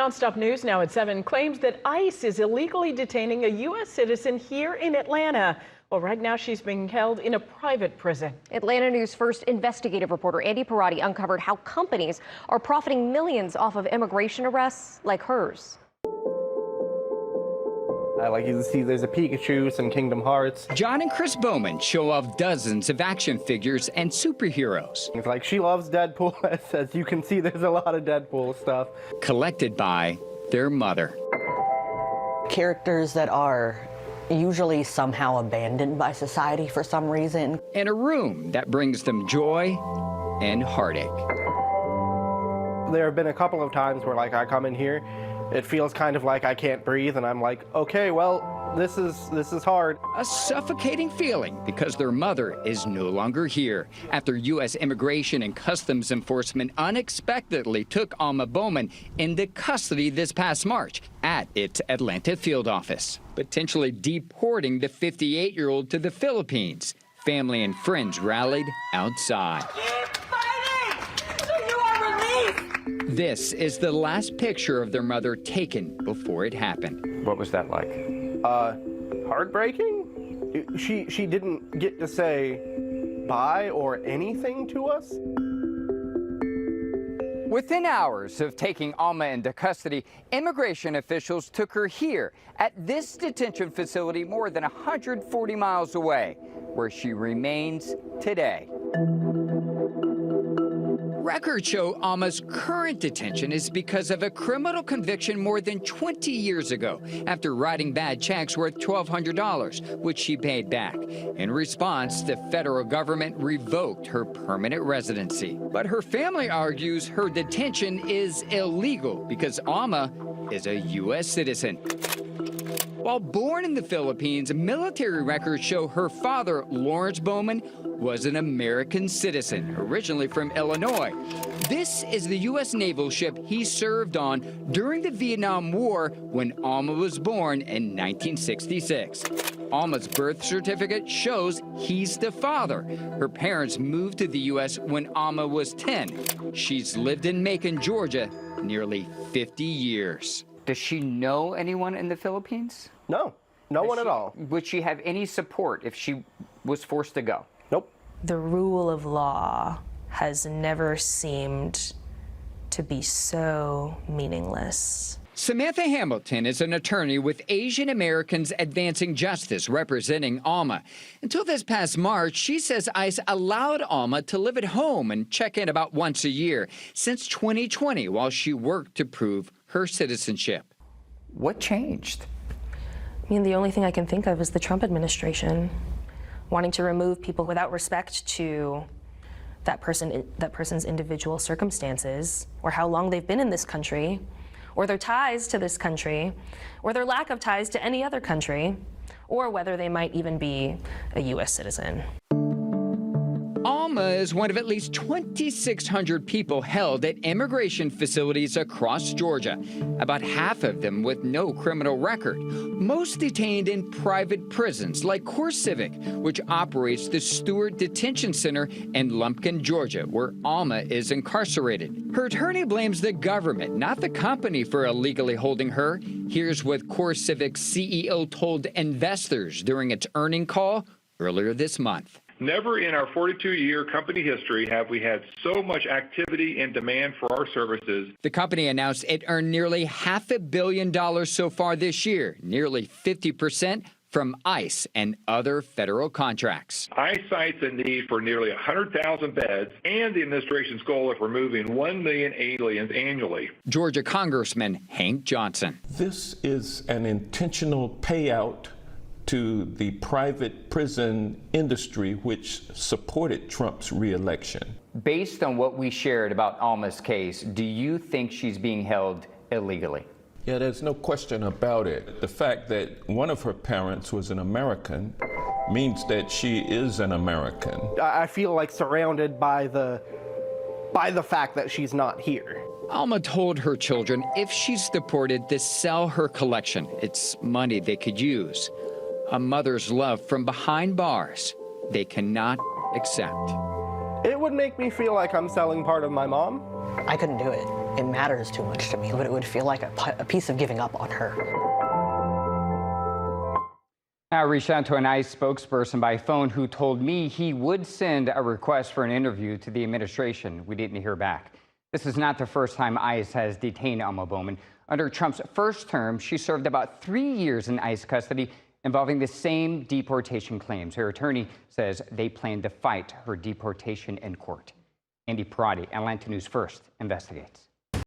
Nonstop News now at 7 claims that ICE is illegally detaining a U.S. citizen here in Atlanta. Well, right now she's being held in a private prison. Atlanta News first investigative reporter Andy Parati uncovered how companies are profiting millions off of immigration arrests like hers. Like you can see, there's a Pikachu, some Kingdom Hearts. John and Chris Bowman show off dozens of action figures and superheroes. It's like she loves Deadpool. As you can see, there's a lot of Deadpool stuff. Collected by their mother. Characters that are usually somehow abandoned by society for some reason. In a room that brings them joy and heartache. There have been a couple of times where, like, I come in here, it feels kind of like I can't breathe, and I'm like, okay, well, this is hard. A suffocating feeling because their mother is no longer here after U.S. Immigration and Customs Enforcement unexpectedly took Alma Bowman into custody this past March at its Atlanta field office, potentially deporting the 58-year-old to the Philippines. Family and friends rallied outside. This is the last picture of their mother taken before it happened. What was that like? Heartbreaking? She didn't get to say bye or anything to us. Within hours of taking Alma into custody, immigration officials took her here at this detention facility more than 140 miles away, where she remains today. Records show Alma's current detention is because of a criminal conviction more than 20 years ago after writing bad checks worth $1,200, which she paid back. In response, the federal government revoked her permanent residency. But her family argues her detention is illegal because Alma is a U.S. citizen. While born in the Philippines, military records show her father, Lawrence Bowman, was an American citizen, originally from Illinois. This is the U.S. naval ship he served on during the Vietnam War when Alma was born in 1966. Alma's birth certificate shows he's the father. Her parents moved to the U.S. when Alma was 10. She's lived in Macon, Georgia, nearly 50 years. Does she know anyone in the Philippines? No, no one at all. Would she have any support if she was forced to go? Nope. The rule of law has never seemed to be so meaningless. Samantha Hamilton is an attorney with Asian Americans Advancing Justice representing Alma. Until this past March, she says ICE allowed Alma to live at home and check in about once a year since 2020 while she worked to prove her citizenship. What changed? I mean, the only thing I can think of is the Trump administration wanting to remove people without respect to that person's individual circumstances, or how long they've been in this country, or their ties to this country, or their lack of ties to any other country, or whether they might even be a U.S. citizen. Alma is one of at least 2,600 people held at immigration facilities across Georgia, about half of them with no criminal record. Most detained in private prisons like CoreCivic, which operates the Stewart Detention Center in Lumpkin, Georgia, where Alma is incarcerated. Her attorney blames the government, not the company, for illegally holding her. Here's what CoreCivic's CEO told investors during its earnings call earlier this month. Never in our 42-year company history have we had so much activity and demand for our services. The company announced it earned nearly $500 million so far this year, nearly 50% from ICE and other federal contracts. ICE cites a need for nearly 100,000 beds and the administration's goal of removing 1 million aliens annually. Georgia Congressman Hank Johnson. This is an intentional payout to the private prison industry which supported Trump's reelection. Based on what we shared about Alma's case, do you think she's being held illegally? Yeah, there's no question about it. The fact that one of her parents was an American means that she is an American. I feel like surrounded by the fact that she's not here. Alma told her children if she's deported to sell her collection. It's money they could use. A mother's love from behind bars they cannot accept. It would would make me feel like I'm selling part of my mom. I couldn't do it. It matters too much to me, but it would feel like a piece of giving up on her. I reached out to an ICE spokesperson by phone who told me he would send a request for an interview to the administration. We didn't hear back. This is not the first time ICE has detained Alma Bowman. Under Trump's first term, she served about 3 years in ICE custody involving the same deportation claims. Her attorney says they plan to fight her deportation in court. Andy Parati, Atlanta News First investigates.